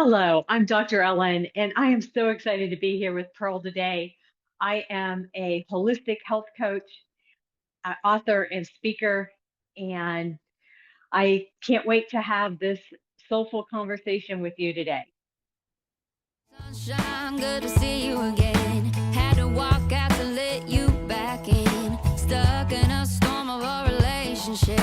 Hello, I'm Dr. Ellen, and I am so excited to be here with Pearl today. I am a holistic health coach, author, and speaker, and I can't wait to have this soulful conversation with you today. Sunshine, good to see you again. Had to walk out to let you back in. Stuck in a storm of a relationship.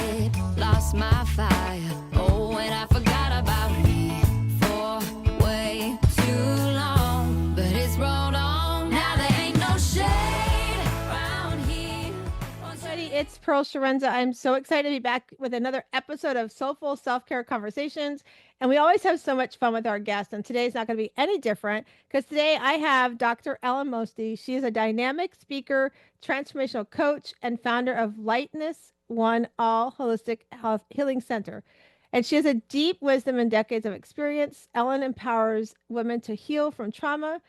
Lost my fire. Oh, and I forgot about me for way too long. But it's rolled on. Now there ain't no shade around here. It's Pearl Chiarenza. I'm so excited to be back with another episode of Soulful Self-Care Conversations. And we always have so much fun with our guests. And today's not going to be any different because today I have Dr. Ellen Mosti. She is a dynamic speaker, transformational coach, and founder of Lightness One All Holistic Health Healing Center. And she has a deep wisdom and decades of experience. Ellen empowers women to heal from trauma,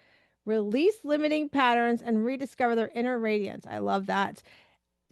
release limiting patterns, and rediscover their inner radiance. I love that.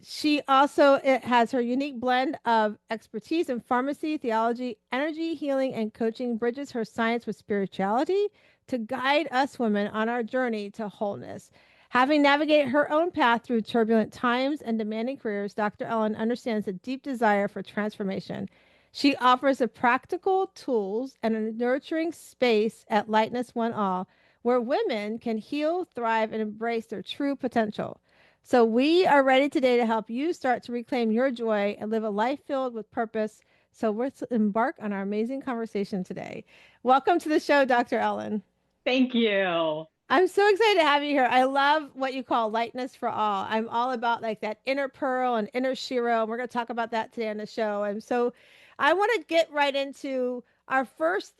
She also has her unique blend of expertise in pharmacy, theology, energy healing, and coaching, bridges her science with spirituality to guide us women on our journey to wholeness. Having navigated her own path through turbulent times and demanding careers, Dr. Ellen understands the deep desire for transformation. She offers the practical tools and a nurturing space at Lightness One All, where women can heal, thrive, and embrace their true potential. So we are ready today to help you start to reclaim your joy and live a life filled with purpose. So let's embark on our amazing conversation today. Welcome to the show, Dr. Ellen. Thank you. I'm so excited to have you here. I love what you call lightness for all. I'm all about like that inner pearl and inner Shiro, and we're going to talk about that today on the show. And so I want to get right into our first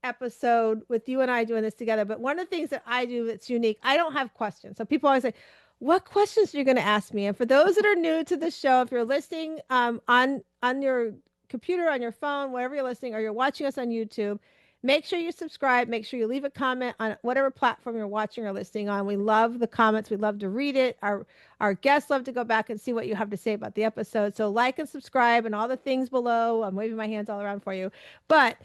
episode with you and I doing this together. But one of the things that I do that's unique, I don't have questions. So people always say, what questions are you going to ask me? And for those that are new to the show, if you're listening on your computer, on your phone, wherever you're listening, or you're watching us on YouTube, make sure you subscribe. Make sure you leave a comment on whatever platform you're watching or listening on. We love the comments. We love to read it. Our guests love to go back and see what you have to say about the episode. So like and subscribe and all the things below. I'm waving my hands all around for you. But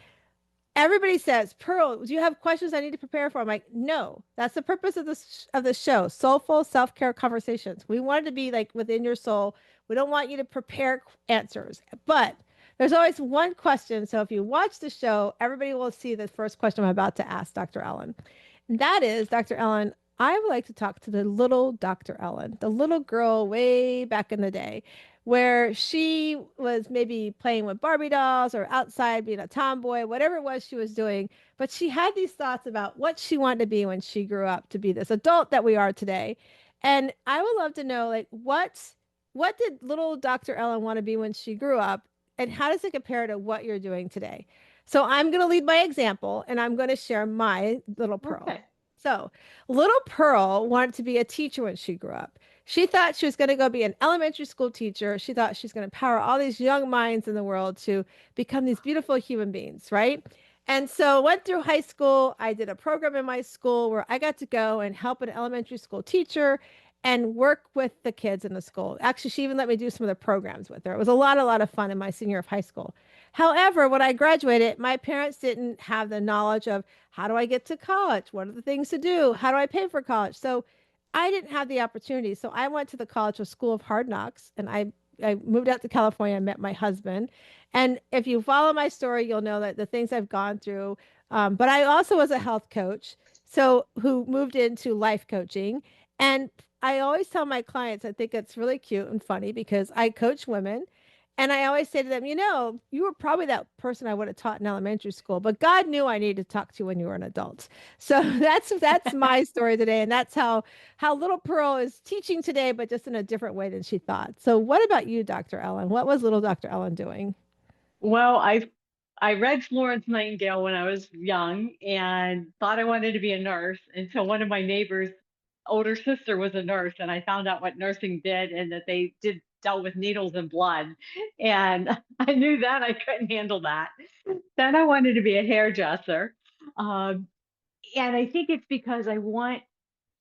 everybody says, Pearl, do you have questions I need to prepare for? I'm like, no, that's the purpose of the show. Soulful self-care conversations. We want it to be like within your soul. We don't want you to prepare answers, but there's always one question. So if you watch the show, everybody will see the first question I'm about to ask Dr. Ellen. And that is, Dr. Ellen, I would like to talk to the little Dr. Ellen, the little girl way back in the day, where she was maybe playing with Barbie dolls or outside being a tomboy, whatever it was she was doing. But she had these thoughts about what she wanted to be when she grew up to be this adult that we are today. And I would love to know, like, what did little Dr. Ellen want to be when she grew up? And how does it compare to what you're doing today? So I'm going to lead by example and I'm going to share my little Pearl. Okay. So little Pearl wanted to be a teacher when she grew up. She thought she was going to go be an elementary school teacher. She thought she's going to empower all these young minds in the world to become these beautiful human beings, right? And so went through high school. I did a program in my school where I got to go and help an elementary school teacher and work with the kids in the school. Actually, she even let me do some of the programs with her. It was a lot of fun in my senior year of high school. However, when I graduated, my parents didn't have the knowledge of how do I get to college? What are the things to do? How do I pay for college? So I didn't have the opportunity. So I went to the College of School of Hard Knocks and I moved out to California and met my husband. And if you follow my story, you'll know that the things I've gone through. But I also was a health coach, so who moved into life coaching. And I always tell my clients, I think it's really cute and funny because I coach women. And I always say to them, you were probably that person I would have taught in elementary school, but God knew I needed to talk to you when you were an adult. So that's my story today. And that's how little Pearl is teaching today, but just in a different way than she thought. So what about you, Dr. Ellen? What was little Dr. Ellen doing? Well, I read Florence Nightingale when I was young and thought I wanted to be a nurse until one of my neighbors' older sister was a nurse, and I found out what nursing did and that they did dealt with needles and blood. And I knew that I couldn't handle that. Then I wanted to be a hairdresser. Um, and I think it's because I want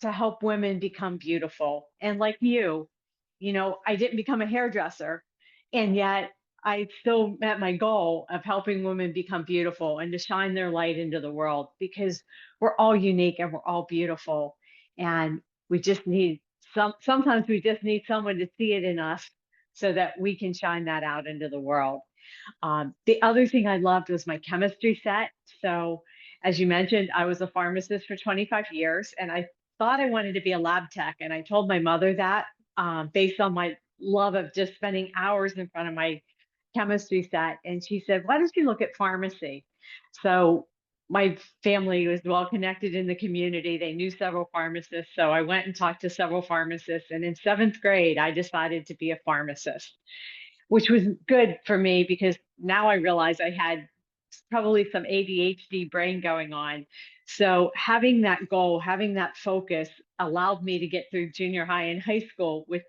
to help women become beautiful. And like you, I didn't become a hairdresser. And yet I still met my goal of helping women become beautiful and to shine their light into the world, because we're all unique and we're all beautiful. And we just need sometimes we just need someone to see it in us so that we can shine that out into the world. The other thing I loved was my chemistry set. So, as you mentioned, I was a pharmacist for 25 years, and I thought I wanted to be a lab tech. And I told my mother that, based on my love of just spending hours in front of my chemistry set. And she said, "Why don't you look at pharmacy?" So, my family was well connected in the community. They knew several pharmacists. So, I went and talked to several pharmacists. And in seventh grade, I decided to be a pharmacist, which was good for me because now I realize I had probably some ADHD brain going on. So having that goal, having that focus allowed me to get through junior high and high school with,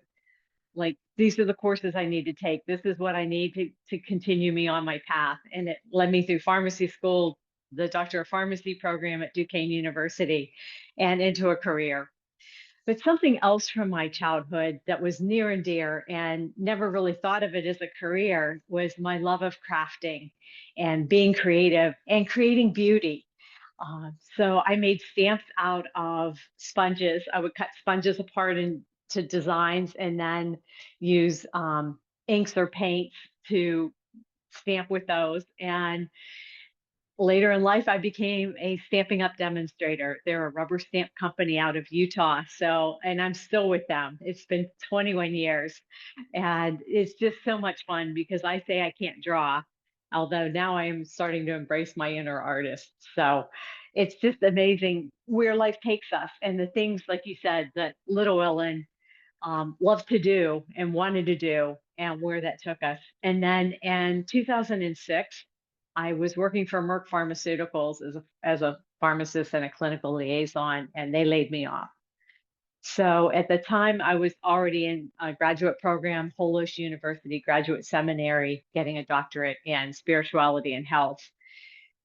like, these are the courses I need to take. This is what I need to continue me on my path. And it led me through pharmacy school, the Doctor of Pharmacy program at Duquesne University, and into a career. But something else from my childhood that was near and dear and never really thought of it as a career was my love of crafting and being creative and creating beauty. So I made stamps out of sponges. I would cut sponges apart into designs and then use inks or paints to stamp with those. And later in life, I became a Stampin' Up demonstrator. They're a rubber stamp company out of Utah. So, and I'm still with them. It's been 21 years. And it's just so much fun because I say I can't draw, although now I am starting to embrace my inner artist. So it's just amazing where life takes us and the things, like you said, that little Ellen loved to do and wanted to do, and where that took us. And then in 2006, I was working for Merck Pharmaceuticals as a pharmacist and a clinical liaison, and they laid me off. So at the time, I was already in a graduate program, Polish University Graduate Seminary, getting a doctorate in spirituality and health.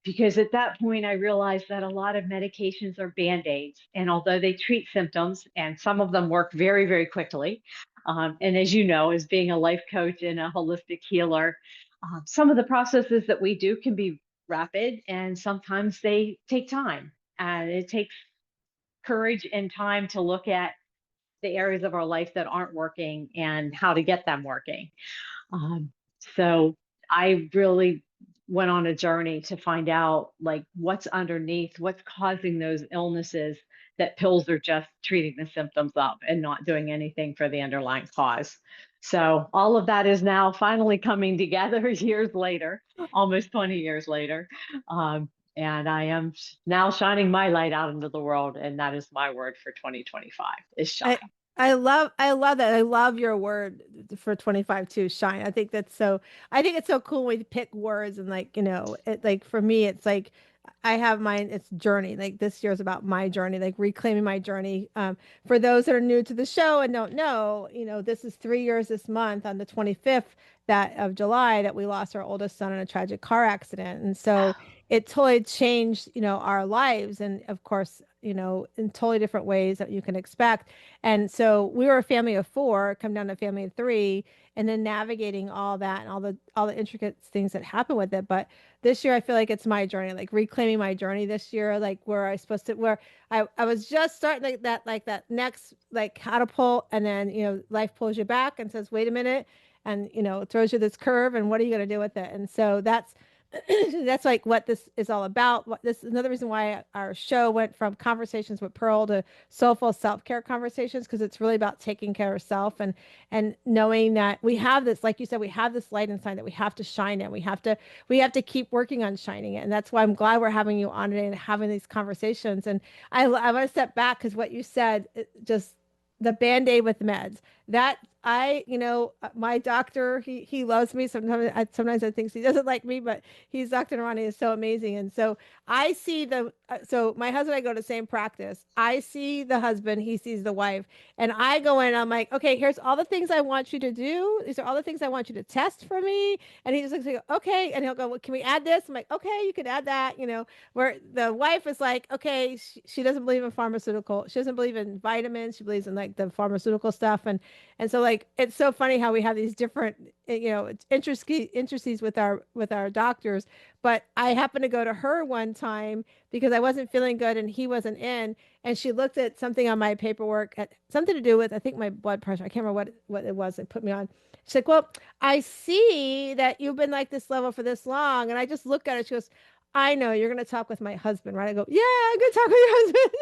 Because at that point, I realized that a lot of medications are band-aids. And although they treat symptoms, and some of them work very, very quickly, and as you know, as being a life coach and a holistic healer, some of the processes that we do can be rapid, and sometimes they take time. And it takes courage and time to look at the areas of our life that aren't working and how to get them working. Um, so I really went on a journey to find out, like, what's underneath, what's causing those illnesses that pills are just treating the symptoms up and not doing anything for the underlying cause. So all of that is now finally coming together years later, almost 20 years later. And I am now shining my light out into the world. And that is my word for 2025 is I shine. I love that. I love your word for 25 too, shine. I think it's so cool when we pick words and like, it like for me it's like I have mine, it's journey. Like this year is about my journey, like reclaiming my journey. For those that are new to the show and don't know, this is 3 years this month on the 25th that of July that we lost our oldest son in a tragic car accident. And so it totally changed, our lives. And of course, in totally different ways that you can expect. And so we were a family of four, come down to a family of three, and then navigating all that and all the intricate things that happen with it. But this year I feel like it's my journey, like reclaiming my journey this year, like where I was just starting like that next like catapult, and then life pulls you back and says, wait a minute, and throws you this curve, and what are you going to do with it? And so that's that's like what this is all about. This is another reason why our show went from conversations with Pearl to soulful self-care conversations, because it's really about taking care of self and knowing that we have this, like you said, we have this light inside that we have to shine it. We have to keep working on shining it. And that's why I'm glad we're having you on today and having these conversations. And I want to step back because what you said, just the band-aid with meds, that my doctor, he loves me. Sometimes I think he doesn't like me, but he's Dr. Narani is so amazing. And so I see so my husband and I go to the same practice. I see the husband, he sees the wife, and I go in, I'm like, okay, here's all the things I want you to do. These are all the things I want you to test for me. And he just looks like, okay. And he'll go, well, can we add this? I'm like, okay, you can add that, where the wife is like, okay, she doesn't believe in pharmaceutical. She doesn't believe in vitamins. She believes in like the pharmaceutical stuff. And so like it's so funny how we have these different interests with our doctors. But I happened to go to her one time because I wasn't feeling good and he wasn't in, and she looked at something on my paperwork, at something to do with, I think, my blood pressure. I can't remember what it was that put me on. She's like, well, I see that you've been like this level for this long. And I just look at it. She goes, I know you're going to talk with my husband, right? I go, yeah, I'm going to talk with your husband.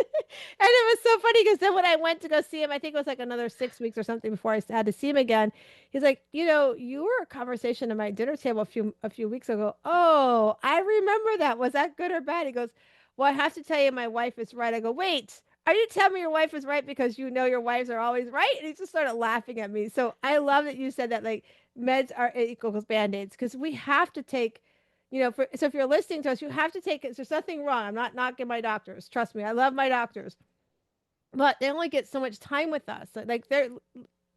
And it was so funny because then when I went to go see him, I think it was like another 6 weeks or something before I had to see him again. He's like, you were a conversation at my dinner table a few weeks ago. Oh, I remember that. Was that good or bad? He goes, well, I have to tell you, my wife is right. I go, wait, are you telling me your wife is right because you know your wives are always right? And he just started laughing at me. So I love that you said that, like, meds are equals band-aids, because we have to take, so if you're listening to us, you have to take it. There's nothing wrong. I'm not knocking my doctors. Trust me. I love my doctors, but they only get so much time with us. Like, they're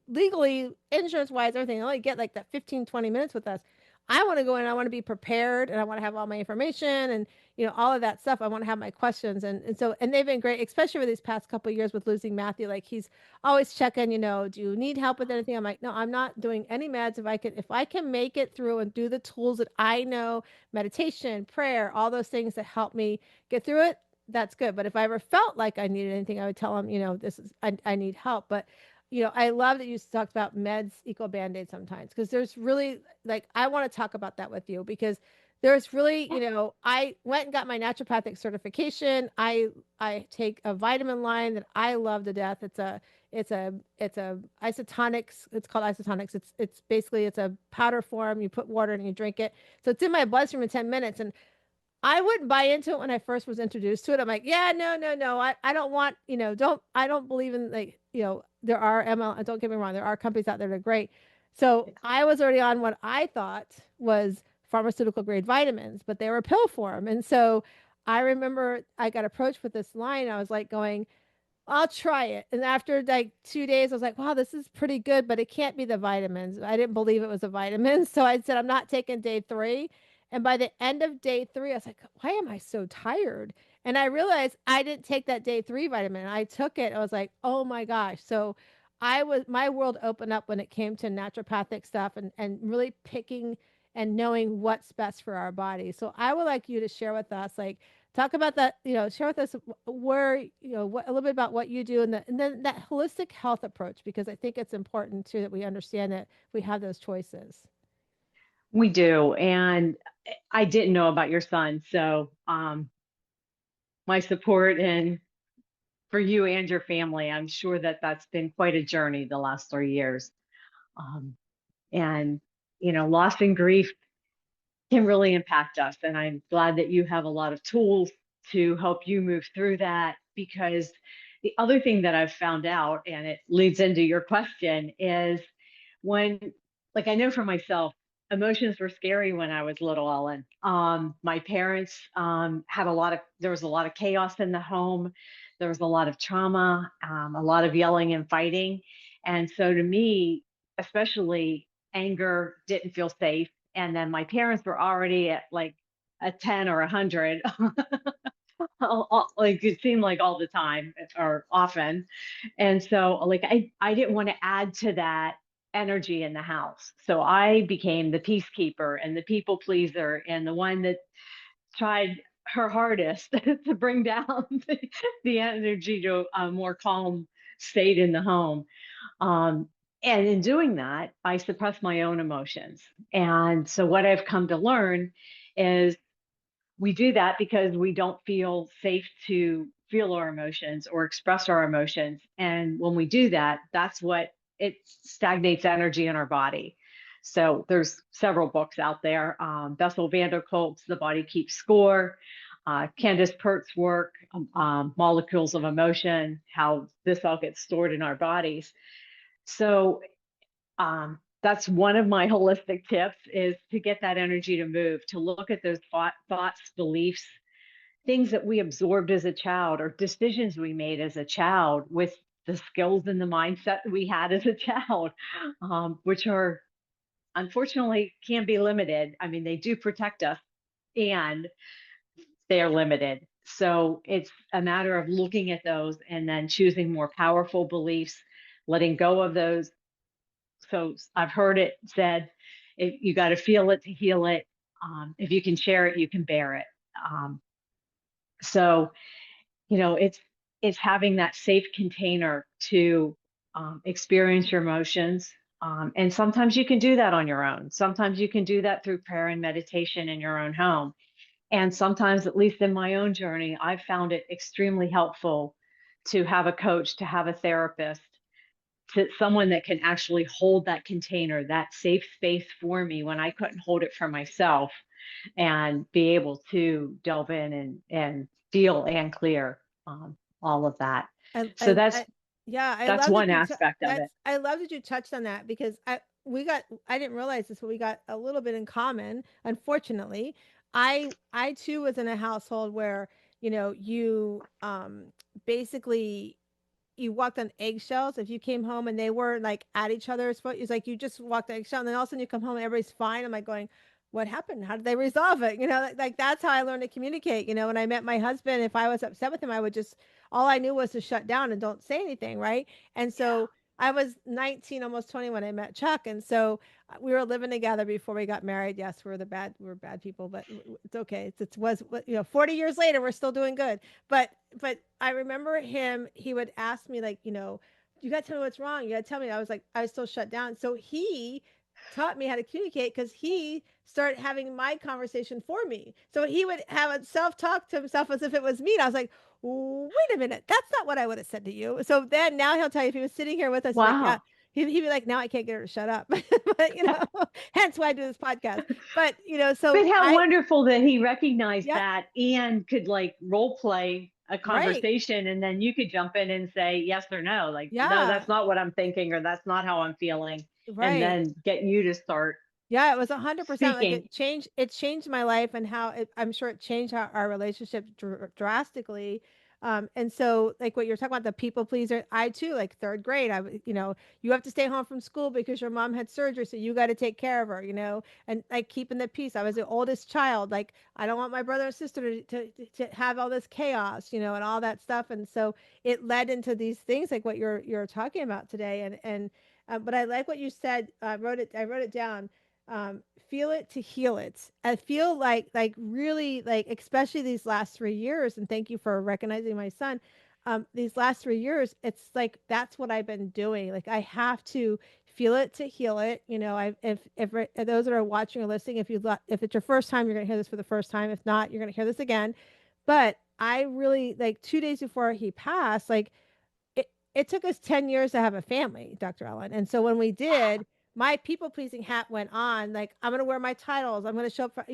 legally, insurance wise, everything, they only get like that 15-20 minutes with us. I want to go in, I want to be prepared, and I want to have all my information and all of that stuff. I want to have my questions, and they've been great, especially for these past couple of years with losing Matthew. Like, he's always checking, do you need help with anything? I'm like, no, I'm not doing any meds. If I can make it through and do the tools that I know, meditation, prayer, all those things that help me get through it, that's good. But if I ever felt like I needed anything, I would tell them, this is, I need help. But I love that you talked about meds equal band-aid sometimes, because there's really, like, I want to talk about that with you, because there's really, I went and got my naturopathic certification. I take a vitamin line that I love to death. It's a isotonics. It's called isotonics. It's basically, it's a powder form. You put water in and you drink it. So it's in my bloodstream in 10 minutes. And I wouldn't buy into it when I first was introduced to it. I'm like, yeah, no, no, no. I don't want, I don't believe in, like, there are don't get me wrong, there are companies out there that are great. So I was already on what I thought was pharmaceutical grade vitamins, but they were pill form. And so I remember I got approached with this line. I was like going, I'll try it. And after like 2 days, I was like, wow, this is pretty good, but it can't be the vitamins. I didn't believe it was the vitamins. So I said, I'm not taking day 3. And by the end of day 3, I was like, why am I so tired? And I realized I didn't take that day 3 vitamin. I took it. I was like, oh my gosh. So my world opened up when it came to naturopathic stuff, and really picking and knowing what's best for our body. So I would like you to share with us, like, talk about that, share with us where, a little bit about what you do, and then that holistic health approach, because I think it's important too that we understand that we have those choices. We do. And I didn't know about your son. So my support and for you and your family. I'm sure that that's been quite a journey the last 3 years. Um, and, loss and grief can really impact us. And I'm glad that you have a lot of tools to help you move through that, because the other thing that I've found out, and it leads into your question, is when, like, I know for myself, emotions were scary when I was little, Ellen. My parents there was a lot of chaos in the home. There was a lot of trauma, a lot of yelling and fighting. And so to me, especially, anger didn't feel safe. And then my parents were already at like a 10 or 100, like it seemed like all the time or often. And so, like, I didn't want to add to that energy in the house. So I became the peacekeeper and the people pleaser and the one that tried her hardest to bring down the energy to a more calm state in the home. Um, and in doing that, I suppress my own emotions. And so what I've come to learn is we do that because we don't feel safe to feel our emotions or express our emotions. And when we do that, that's what it stagnates energy in our body. So there's several books out there. Bessel van der Kolk's The Body Keeps Score, Candace Pert's work, Molecules of Emotion, how this all gets stored in our bodies. So that's one of my holistic tips, is to get that energy to move, to look at those thoughts, beliefs, things that we absorbed as a child, or decisions we made as a child with the skills and the mindset that we had as a child, which are, unfortunately, can be limited. I mean, they do protect us, and they are limited. So it's a matter of looking at those and then choosing more powerful beliefs, letting go of those So I've heard it said, you got to feel it to heal it. If you can share it, you can bear it. Um, so, it's having that safe container to experience your emotions. And sometimes you can do that on your own. Sometimes you can do that through prayer and meditation in your own home. And sometimes, at least in my own journey, I've found it extremely helpful to have a coach, to have a therapist, to someone that can actually hold that container, that safe space for me when I couldn't hold it for myself, and be able to delve in and feel and clear all of that. I, So I, that's I, yeah, I that's love that one aspect of it. I love that you touched on that because I didn't realize this, but we got a little bit in common. Unfortunately, I too was in a household where, you basically you walked on eggshells. If you came home and they were like at each other's foot, it's like you just walked on eggshell, and then all of a sudden you come home and everybody's fine. I'm like going, what happened? How did they resolve it? Like that's how I learned to communicate. When I met my husband, if I was upset with him, I would just all I knew was to shut down and don't say anything, right? And so I was 19, almost 20 when I met Chuck, and so we were living together before we got married. Yes, we're bad people, but it's okay. It was 40 years later, we're still doing good. But I remember him, he would ask me like, you got to tell me what's wrong. You got to tell me. I was still shut down. So he taught me how to communicate because he started having my conversation for me. So he would have a self-talk to himself as if it was me. And I was like, wait a minute, that's not what I would have said to you. So then now he'll tell you if he was sitting here with us, he's like, yeah, Wow. he'd be like, now I can't get her to shut up. But hence why I do this podcast. But so But how I, wonderful that he recognized yep, that and could like role play a right, conversation, and then you could jump in and say yes or no, like, no, yeah, that's not what I'm thinking, or that's not how I'm feeling, and right. then get you to start Yeah, it was 100%, like, speaking. it changed my life and I'm sure it changed our relationship drastically. And so, like, what you're talking about, the people pleaser, I too, like, 3rd grade, you have to stay home from school because your mom had surgery, so you gotta take care of her, and, like, keeping the peace. I was the oldest child, like, I don't want my brother and sister to have all this chaos, and all that stuff, and so it led into these things like what you're talking about today, but I like what you said. I wrote it down. Feel it to heal it. I feel like really like especially these last 3 years, and thank you for recognizing my son. These last 3 years, it's like that's what I've been doing. Like I have to feel it to heal it. I if those that are watching or listening, if it's your first time, you're gonna hear this for the first time. If not, you're gonna hear this again. But I really like 2 days before he passed, like it took us 10 years to have a family, Dr. Ellen. And so when we did, my people pleasing hat went on. Like, I'm going to wear my titles. I'm going to show up for,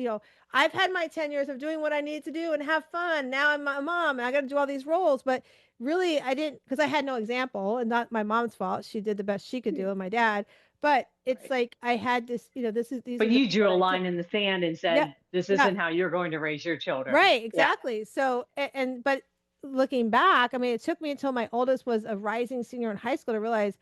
I've had my 10 years of doing what I need to do and have fun. Now I'm a mom and I got to do all these roles. But really, I didn't, because I had no example and not my mom's fault. She did the best she could do, and my dad. But it's Right. like I had this, these But are the you people drew a that I took. line in the sand and Yeah. said, this Yeah. isn't how you're going to raise your children. Right, Yeah. exactly. So, but looking back, I mean, it took me until my oldest was a rising senior in high school to realize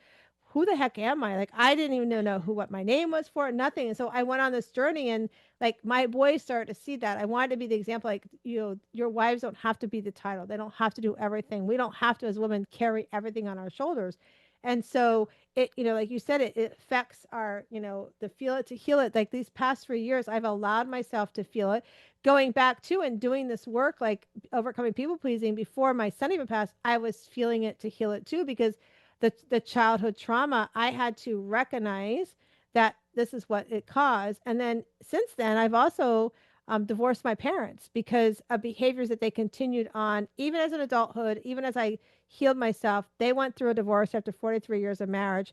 who the heck am I? Like, I didn't even know who what my name was for, nothing. And so I went on this journey, and like my boys started to see that. I wanted to be the example, like, your wives don't have to be the title, they don't have to do everything. We don't have to, as women, carry everything on our shoulders. And so it, like you said, it affects our, the feel it to heal it. Like these past 3 years, I've allowed myself to feel it going back to and doing this work, like overcoming people pleasing before my son even passed. I was feeling it to heal it too, because the childhood trauma, I had to recognize that this is what it caused. And then since then, I've also divorced my parents because of behaviors that they continued on, even as an adulthood, even as I healed myself. They went through a divorce after 43 years of marriage,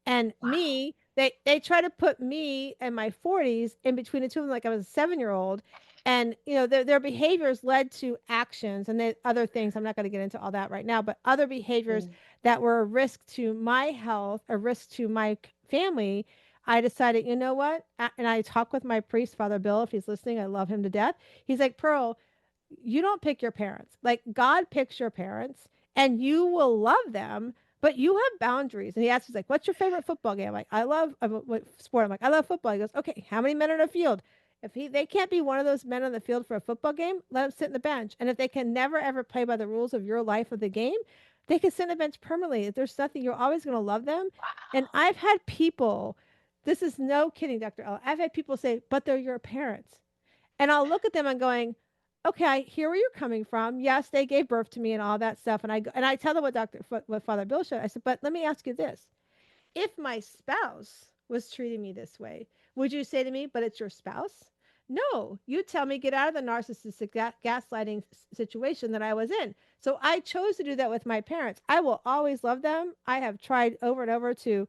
and Wow. me, they try to put me in my 40s in between the two of them, like I was a 7 year old. And their behaviors led to actions and then other things. I'm not going to get into all that right now, but other behaviors Mm. that were a risk to my health, a risk to my family. I decided, you know what? And I talked with my priest, Father Bill, if he's listening, I love him to death. He's like, Pearl, you don't pick your parents. Like God picks your parents and you will love them, but you have boundaries. And he asks, he's like, what's your favorite football game? I'm like, I love what sport. I'm like, I love football. He goes, okay, how many men are on the field? If they can't be one of those men on the field for a football game, let them sit in the bench. And if they can never ever play by the rules of your life of the game, they can sit on a bench permanently. There's nothing, you're always going to love them. And I've had people, this is no kidding, Dr. Ella. I've had people say, but they're your parents. And I'll look at them and going, okay, I hear where you're coming from. Yes, they gave birth to me and all that stuff. And I tell them what Father Bill showed. I said, but let me ask you this: if my spouse was treating me this way, would you say to me, but it's your spouse? No, you tell me get out of the narcissistic gaslighting situation that I was in. So I chose to do that with my parents. I will always love them. I have tried over and over to,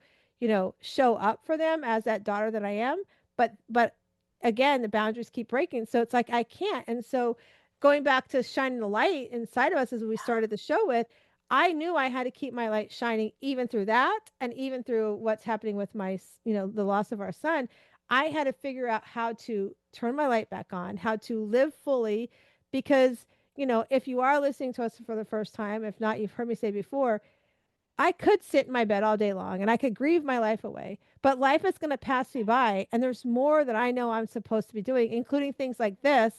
show up for them as that daughter that I am. But again, the boundaries keep breaking. So it's like I can't. And so going back to shining the light inside of us as we started the show with, I knew I had to keep my light shining even through that and even through what's happening with the loss of our son. I had to figure out how to turn my light back on, how to live fully because, if you are listening to us for the first time, if not, you've heard me say before, I could sit in my bed all day long and I could grieve my life away, but life is going to pass me by. And there's more that I know I'm supposed to be doing, including things like this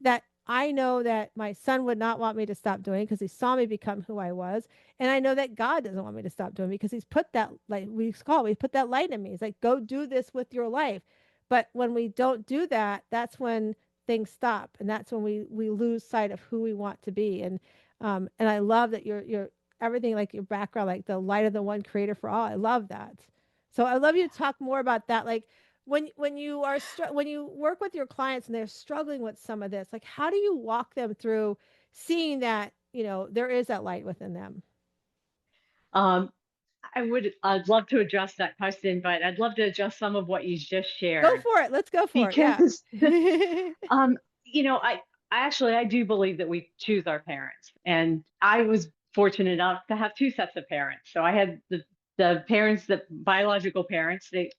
that I know that my son would not want me to stop doing because he saw me become who I was. And I know that God doesn't want me to stop doing because he's put that, like we put that light in me. He's like, go do this with your life. But when we don't do that, that's when things stop. And that's when we lose sight of who we want to be. And I love that you're everything, like your background, like the light of the one creator for all. I love that. So I love you to talk more about that. Like when you are when you work with your clients and they're struggling with some of this, like how do you walk them through seeing that there is that light within them? Um, I'd love to address that question, but I'd love to address some of what you just Go shared for it. Let's go for it. Yeah. because, um, I do believe that we choose our parents, and I was fortunate enough to have two sets of parents. So I had the parents, the biological parents, they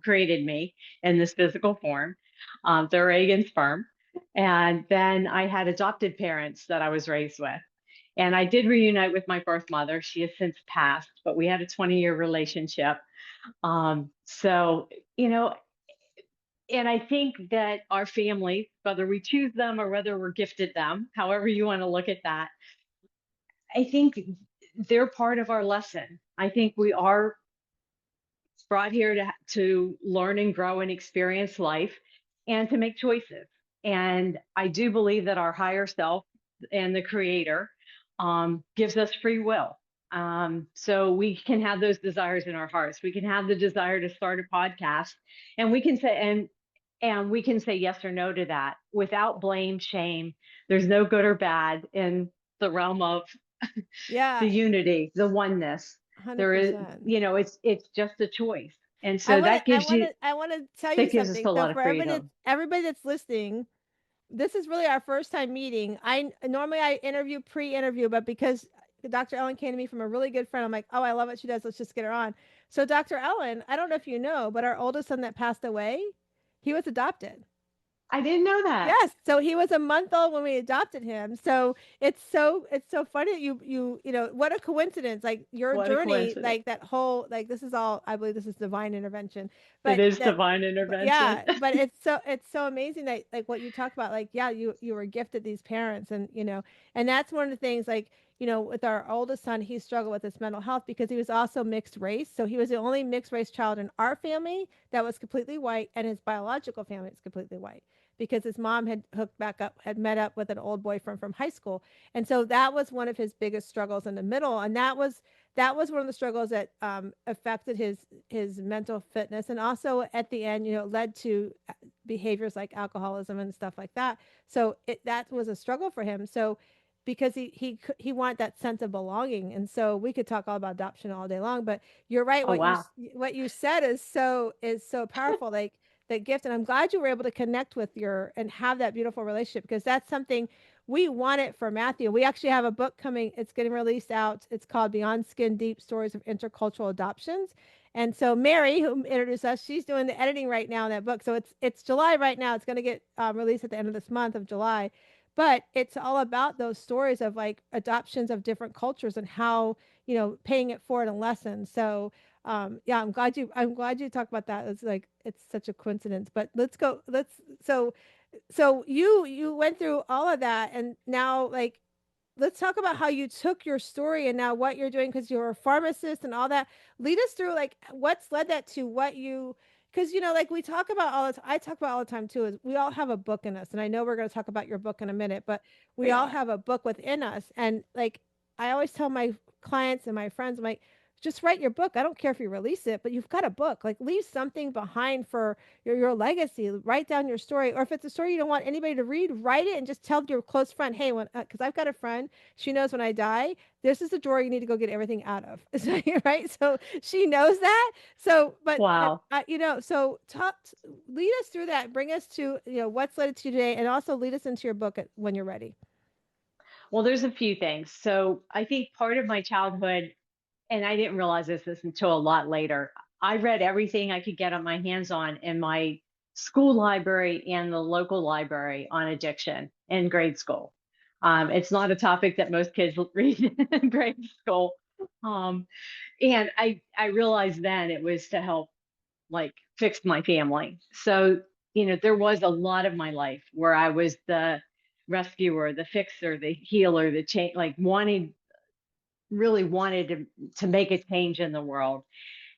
created me in this physical form, they're egg and sperm, and then I had adopted parents that I was raised with. And I did reunite with my birth mother. She has since passed, but we had a 20-year relationship. So, you know, and I think that our families, whether we choose them or whether we're gifted them, however you want to look at that, I think they're part of our lesson. I think we are brought here to learn and grow and experience life and to make choices. And I do believe that our higher self and the creator gives us free will. So we can have those desires in our hearts. We can have the desire to start a podcast, and we can say, and we can say yes or no to that without blame, shame. There's no good or bad in the realm of the Yeah. unity, the oneness. There is, 100%. it's just a choice. And so I want to tell you that gives us something. a So lot of for freedom. everybody that's listening, this is really our first time meeting. I normally I interview pre-interview, but because Dr. Ellen came to me from a really good friend, I'm like, oh, I love what she does. Let's just get her on. So Dr. Ellen, I don't know if you know, but our oldest son that passed away, he was adopted. I didn't know that. Yes, so he was a month old when we adopted him. So it's so funny that what a coincidence. Like your What a journey, coincidence. like that whole like this is all I believe this is divine intervention. It But is that divine but intervention. yeah, but it's so amazing that like what you talked about, like yeah, you were gifted these parents and and that's one of the things like with our oldest son, he struggled with his mental health because he was also mixed race. So he was the only mixed race child in our family that was completely white, and his biological family is completely white because his mom had hooked back up, had met up with an old boyfriend from high school. And so that was one of his biggest struggles in the middle. And that was one of the struggles that affected his mental fitness, and also at the end, led to behaviors like alcoholism and stuff like that. So that was a struggle for him. So because he wanted that sense of belonging, and so we could talk all about adoption all day long. But you're right. Oh, wow. What you said is so powerful. Like that gift, and I'm glad you were able to connect with your and have that beautiful relationship because that's something we want it for Matthew. We actually have a book coming, it's getting released out. It's called Beyond Skin Deep Stories of Intercultural Adoptions. And so Mary, who introduced us, she's doing the editing right now in that book. So it's July right now. It's going to get released at the end of this month of July. But it's all about those stories of like adoptions of different cultures and how paying it forward in lessons. So yeah, I'm glad you talked about that. It's like it's such a coincidence. But let's go. So you went through all of that, and now like let's talk about how you took your story and now what you're doing because you're a pharmacist and all that. Lead us through like what's led that to what you, because like we talk about all the time, I talk about all the time too, is we all have a book in us. And I know we're going to talk about your book in a minute, but we all have a book within us. And like I always tell my clients and my friends, I'm like, just write your book. I don't care if you release it, but you've got a book. Like leave something behind for your legacy. Write down your story, or if it's a story you don't want anybody to read, write it and just tell your close friend, hey, when because I've got a friend, she knows when I die, this is the drawer you need to go get everything out of. Right? So she knows that. So, but Wow. so lead us through that. Bring us to what's led to today, and also lead us into your book when you're ready. Well, there's a few things. So I think part of my childhood, and I didn't realize this until a lot later, I read everything I could get on my hands on in my school library and the local library on addiction in grade school. It's not a topic that most kids read in grade school. Um, and I realized then it was to help like fix my family. So, there was a lot of my life where I was the rescuer, the fixer, the healer, the change, like really wanted to make a change in the world.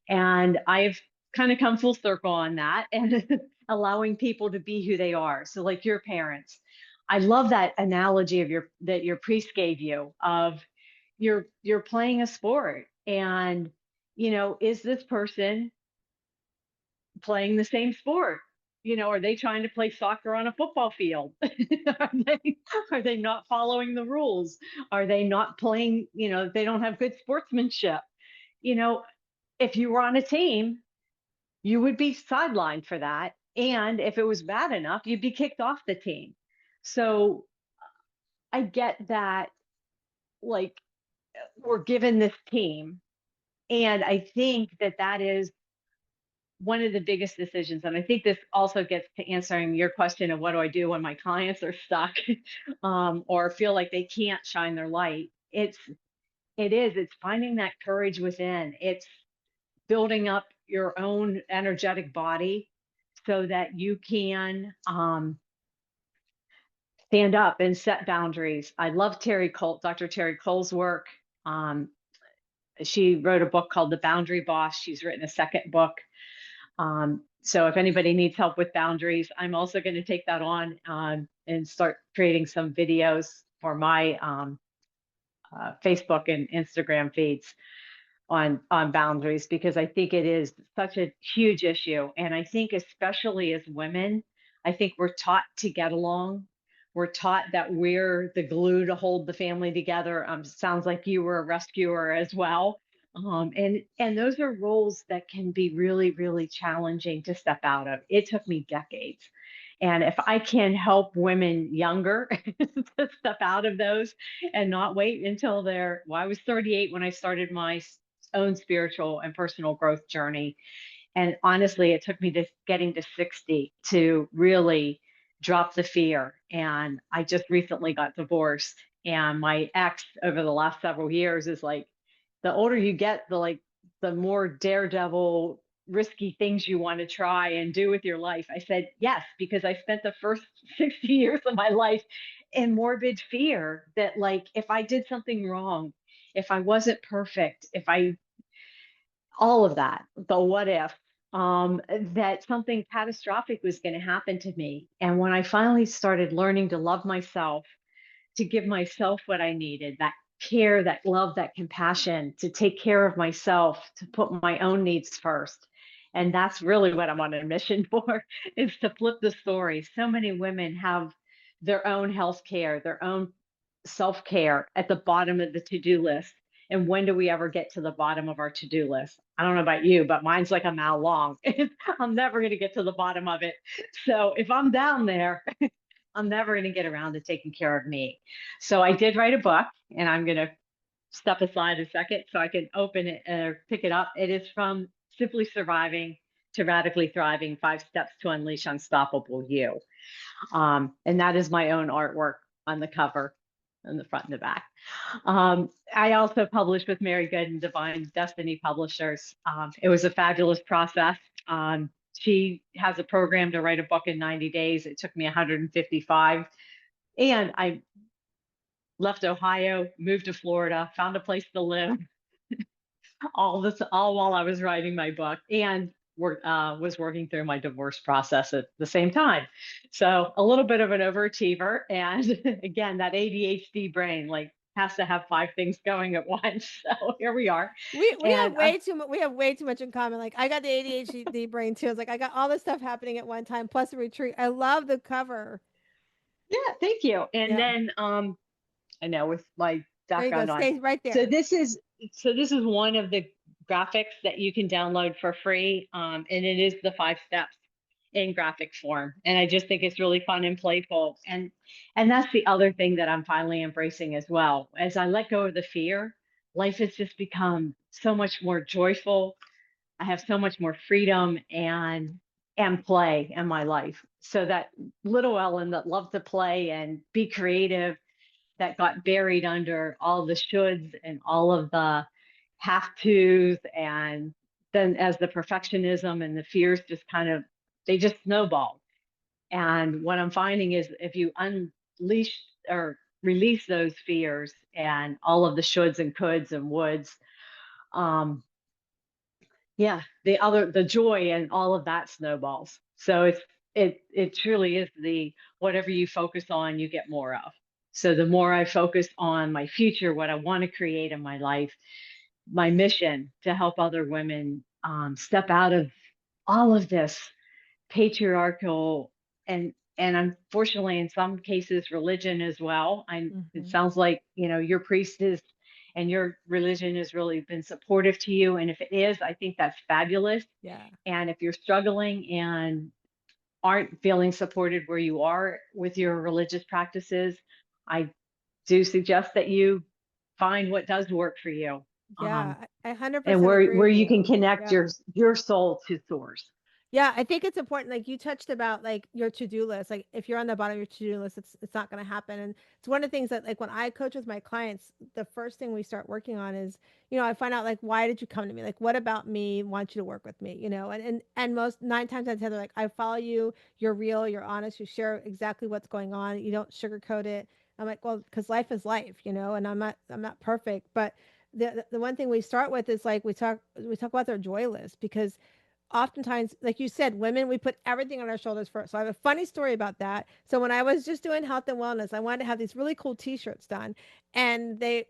And I've kind of come full circle on that and allowing people to be who they are. So like your parents, I love that analogy of your priest gave you of you're playing a sport and is this person playing the same sport? Are they trying to play soccer on a football field? Are they not following the rules? Are they not playing, they don't have good sportsmanship? You know, if you were on a team, you would be sidelined for that. And if it was bad enough, you'd be kicked off the team. So I get that, like, we're given this team. And I think that is one of the biggest decisions. And I think this also gets to answering your question of what do I do when my clients are stuck or feel like they can't shine their light. It's finding that courage within. It's building up your own energetic body so that you can stand up and set boundaries. I love Dr. Terry Cole's work. She wrote a book called The Boundary Boss. She's written a second book. So if anybody needs help with boundaries, I'm also going to take that on and start creating some videos for my Facebook and Instagram feeds on boundaries, because I think it is such a huge issue. And I think especially as women, I think we're taught to get along. We're taught that we're the glue to hold the family together. Sounds like you were a rescuer as well. And those are roles that can be really, really challenging to step out of. It took me decades. And if I can help women younger to step out of those and not wait until I was 38 when I started my own spiritual and personal growth journey. And honestly, it took me to getting to 60 to really drop the fear. And I just recently got divorced. And my ex over the last several years is like, the older you get, the more daredevil, risky things you want to try and do with your life. I said, yes, because I spent the first 60 years of my life in morbid fear that like, if I did something wrong, if I wasn't perfect, all of that, the what if, that something catastrophic was going to happen to me. And when I finally started learning to love myself, to give myself what I needed, that care, that love, that compassion, to take care of myself, to put my own needs first. And that's really what I'm on a mission for, is to flip the story. So many women have their own health care, their own self-care at the bottom of the to-do list. And when do we ever get to the bottom of our to-do list? I don't know about you, but mine's like a mile long. I'm never going to get to the bottom of it. So if I'm down there, I'm never going to get around to taking care of me. So I did write a book, and I'm going to step aside a second so I can open it or pick it up. It is From Simply Surviving to Radically Thriving: 5 Steps to Unleash Unstoppable You. And that is my own artwork on the cover, on the front and the back. I also published with Mary Good and Divine Destiny Publishers. It was a fabulous process. She has a program to write a book in 90 days. It took me 155. And left Ohio, moved to Florida, found a place to live, all while I was writing my book and was working through my divorce process at the same time. So a little bit of an overachiever, and again, that ADHD brain like has to have five things going at once. So here we are, We have and way too much. We have way too much in common. Like I got the ADHD brain too. It's like I got all this stuff happening at one time, plus a retreat. I love the cover. yeah, thank you. And Yeah, then I know with my there you go. background on. Stay right So there. this is one of the graphics that you can download for free, and it is the 5 steps in graphic form. And I just think it's really fun and playful. And that's the other thing that I'm finally embracing as well. As I let go of the fear, life has just become so much more joyful. I have so much more freedom and play in my life. So that little Ellen that loved to play and be creative that got buried under all the shoulds and all of the have tos, and then as the perfectionism and the fears just kind of they just snowball. And what I'm finding is if you unleash or release those fears and all of the shoulds and coulds and woulds, um yeah, the joy and all of that snowballs. So it truly is the whatever you focus on, you get more of. So the more I focus on my future, what I want to create in my life, my mission to help other women step out of all of this patriarchal and unfortunately in some cases religion as well. I It Hmm. sounds like your priest is and your religion has really been supportive to you, and if it is, I think that's fabulous. Yeah, And if you're struggling and aren't feeling supported where you are with your religious practices, I do suggest that you find what does work for you, yeah. I and 100% agree where with you can you. connect Yeah. your soul to source. Yeah, I think it's important. Like you touched about like your to-do list. Like if you're on the bottom of your to-do list, it's not going to happen. And it's one of the things that like when I coach with my clients, the first thing we start working on is, I find out like why did you come to me? Like what about me wants you to work with me? And most 9 times out of 10 they're like I follow you. You're real. You're honest. You share exactly what's going on. You don't sugarcoat it. I'm like, well, because life is life, and I'm not perfect, but the one thing we start with is like we talk about their joy list because oftentimes, like you said, women, we put everything on our shoulders first. So I have a funny story about that. So when I was just doing health and wellness, I wanted to have these really cool t-shirts done. And the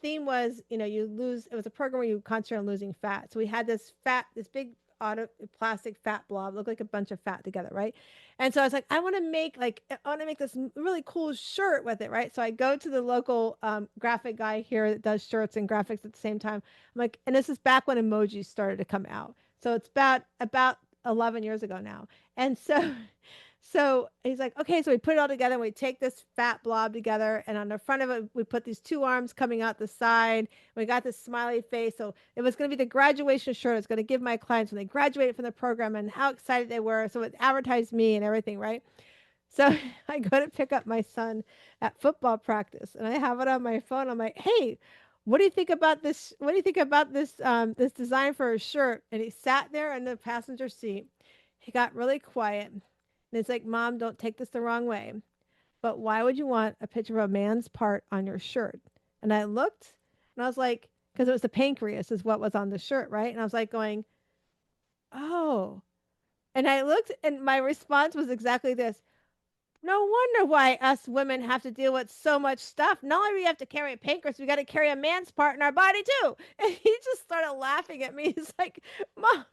theme was, you lose, it was a program where you concentrate on losing fat. So we had this big auto plastic fat blob, looked like a bunch of fat together, right? And so I was like, I want to make this really cool shirt with it, right? So I go to the local graphic guy here that does shirts and graphics at the same time. I'm like, and this is back when emojis started to come out. So it's about 11 years ago now. And so so he's like, okay, so we put it all together and we take this fat blob together and on the front of it we put these two arms coming out the side. We got this smiley face. So it was going to be the graduation shirt. It's going to give my clients when they graduated from the program and how excited they were. So it advertised me and everything, right? So I go to pick up my son at football practice and I have it on my phone. I'm like, hey, what do you think about this? What do you think about this design for a shirt? And he sat there in the passenger seat. He got really quiet. And it's like, Mom, don't take this the wrong way. But why would you want a picture of a man's part on your shirt? And I looked and I was like, because it was the pancreas is what was on the shirt, right? And I was like going, oh. And I looked and my response was exactly this. No wonder why us women have to deal with so much stuff. Not only do we have to carry a pancreas, we got to carry a man's part in our body too. And he just started laughing at me. He's like, Mom,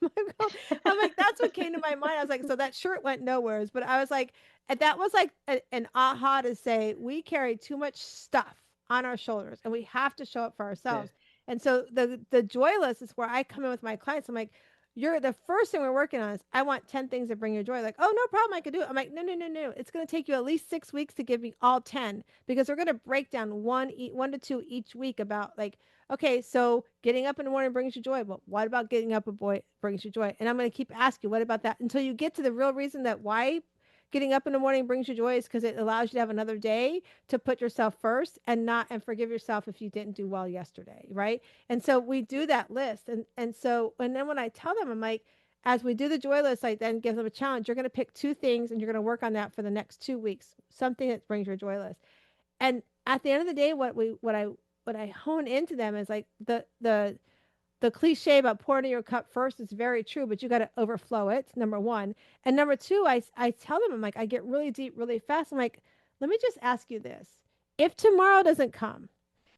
I'm like, that's what came to my mind. I was like, so that shirt went nowheres. But I was like, and that was like an aha to say we carry too much stuff on our shoulders and we have to show up for Yeah. ourselves. And so the joyless is where I come in with my clients. I'm like, you're the first thing we're working on is I want 10 things that bring you joy. Like, oh, no problem. I could do it. I'm like, no, no, no, no. It's going to take you at least 6 weeks to give me all 10 because we're going to break down one to two each week about like, okay, so getting up in the morning brings you joy. But what about getting up a boy brings you joy? And I'm going to keep asking, what about that until you get to the real reason that why getting up in the morning brings you joy is because it allows you to have another day to put yourself first and forgive yourself if you didn't do well yesterday, right? And so we do that list. And then when I tell them, I'm like, as we do the joy list, I then give them a challenge. You're going to pick two things and you're going to work on that for the next 2 weeks, something that brings your joy list. And at the end of the day, what I hone into them is like the cliche about pouring in your cup first is very true, but you got to overflow it. Number one, and number two, I tell them, I'm like, I get really deep really fast. I'm like, let me just ask you this: if tomorrow doesn't come,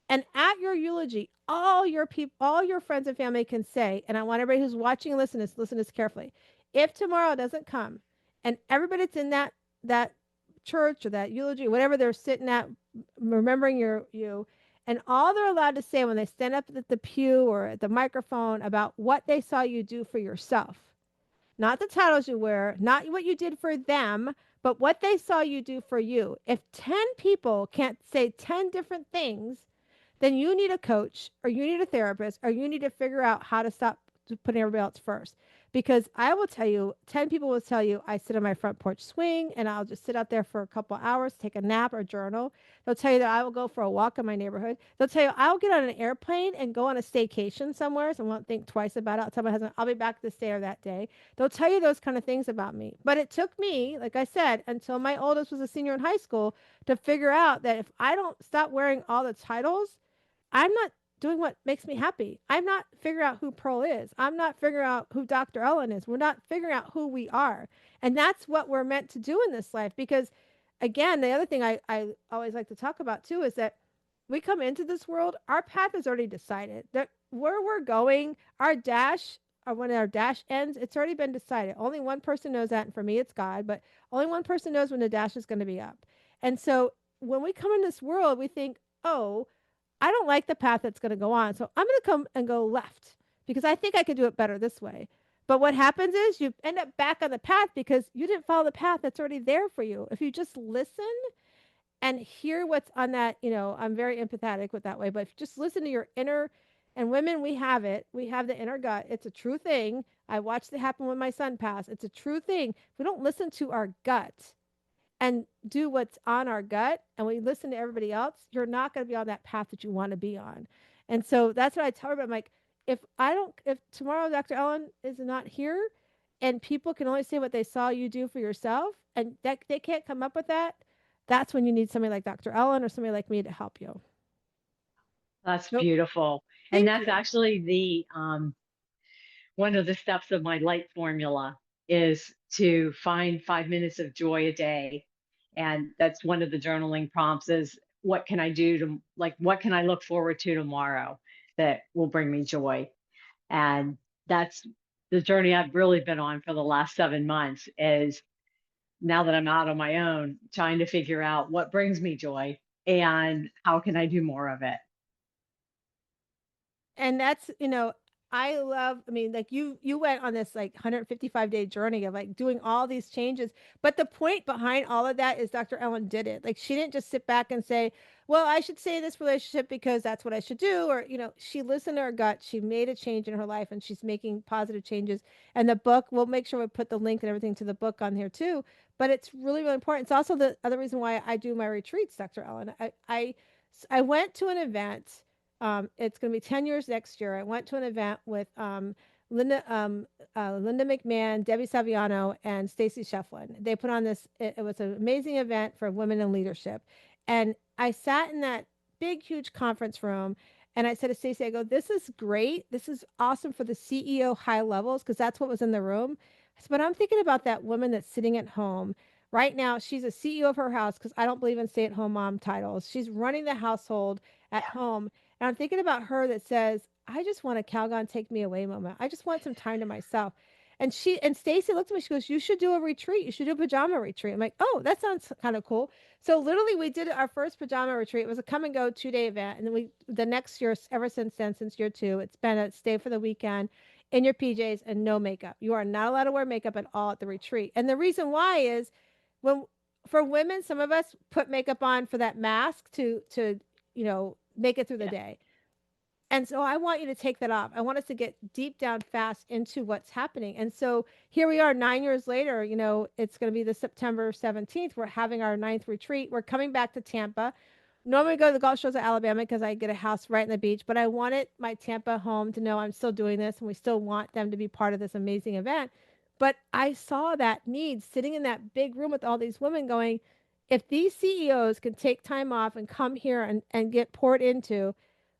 and at your eulogy, all your people, all your friends and family can say, and I want everybody who's watching and listen to this carefully. If tomorrow doesn't come, and everybody that's in that church or that eulogy, whatever they're sitting at, remembering you, and all they're allowed to say when they stand up at the pew or at the microphone about what they saw you do for yourself, not the titles you wear, not what you did for them, but what they saw you do for you. If 10 people can't say 10 different things, then you need a coach or you need a therapist or you need to figure out how to stop putting everybody else first. Because I will tell you, 10 people will tell you, I sit on my front porch swing and I'll just sit out there for a couple hours, take a nap or journal. They'll tell you that I will go for a walk in my neighborhood. They'll tell you I'll get on an airplane and go on a staycation somewhere. So I won't think twice about it. I'll tell my husband I'll be back this day or that day. They'll tell you those kind of things about me. But it took me, like I said, until my oldest was a senior in high school to figure out that if I don't stop wearing all the titles, I'm not doing what makes me happy. I'm not figuring out who Pearl is. I'm not figuring out who Dr. Ellen is. We're not figuring out who we are. And that's what we're meant to do in this life. Because again, the other thing I always like to talk about too is that we come into this world, our path is already decided. That where we're going, our dash, or when our dash ends, it's already been decided. Only one person knows that, and for me it's God, but only one person knows when the dash is going to be up. And so when we come in this world, we think, oh, I don't like the path that's going to go on. So I'm going to come and go left because I think I could do it better this way. But what happens is you end up back on the path because you didn't follow the path that's already there for you. If you just listen and hear what's on that, I'm very empathetic with that way, but if you just listen to your inner, and women, we have it. We have the inner gut. It's a true thing. I watched it happen when my son passed. It's a true thing. If we don't listen to our gut, and do what's on our gut and we listen to everybody else, you're not going to be on that path that you want to be on. And so that's what I tell her. I'm like, if tomorrow Dr. Ellen is not here and people can only say what they saw you do for yourself and that they can't come up with that, that's when you need somebody like Dr. Ellen or somebody like me to help you. That's Nope. beautiful. And Thank that's you. actually the one of the steps of my light formula is to find 5 minutes of joy a day. And that's one of the journaling prompts is what can I do to like what can I look forward to tomorrow that will bring me joy? And that's the journey I've really been on for the last 7 months is now that I'm out on my own, trying to figure out what brings me joy and how can I do more of it. And that's, I love, I mean, like you went on this like 155-day journey of like doing all these changes, but the point behind all of that is Dr. Ellen did it. Like she didn't just sit back and say, well, I should stay in this relationship because that's what I should do, or she listened to her gut, she made a change in her life, and she's making positive changes. And the book, we'll make sure we put the link and everything to the book on here too, but it's really really important. It's also the other reason why I do my retreats, Dr. Ellen. I went to an event, it's going to be 10 years next year. I went to an event with Linda McMahon, Debbie Saviano, and Stacy Shefflin. They put on this, it was an amazing event for women in leadership. And I sat in that big, huge conference room and I said to Stacy, I go, this is great. This is awesome for the CEO high levels because that's what was in the room. I said, but I'm thinking about that woman that's sitting at home. Right now, she's a CEO of her house because I don't believe in stay at home mom titles. She's running the household at home. And I'm thinking about her that says, I just want a Calgon take me away moment. I just want some time to myself. And Stacy looked at me, she goes, you should do a retreat. You should do a pajama retreat. I'm like, oh, that sounds kind of cool. So literally we did our first pajama retreat. It was a come and go 2-day event. And then the next year, ever since then, since year 2, it's been a stay for the weekend in your PJs and no makeup. You are not allowed to wear makeup at all at the retreat. And the reason why is when for women, some of us put makeup on for that mask to make it through the Yeah. day. And so I want you to take that off. I want us to get deep down fast into what's happening. And so here we are 9 years later, it's going to be the September 17th. We're having our ninth retreat. We're coming back to Tampa. Normally we go to the Gulf Shores of Alabama because I get a house right in the beach, but I wanted my Tampa home to know I'm still doing this and we still want them to be part of this amazing event. But I saw that need sitting in that big room with all these women going, if these CEOs can take time off and come here and get poured into,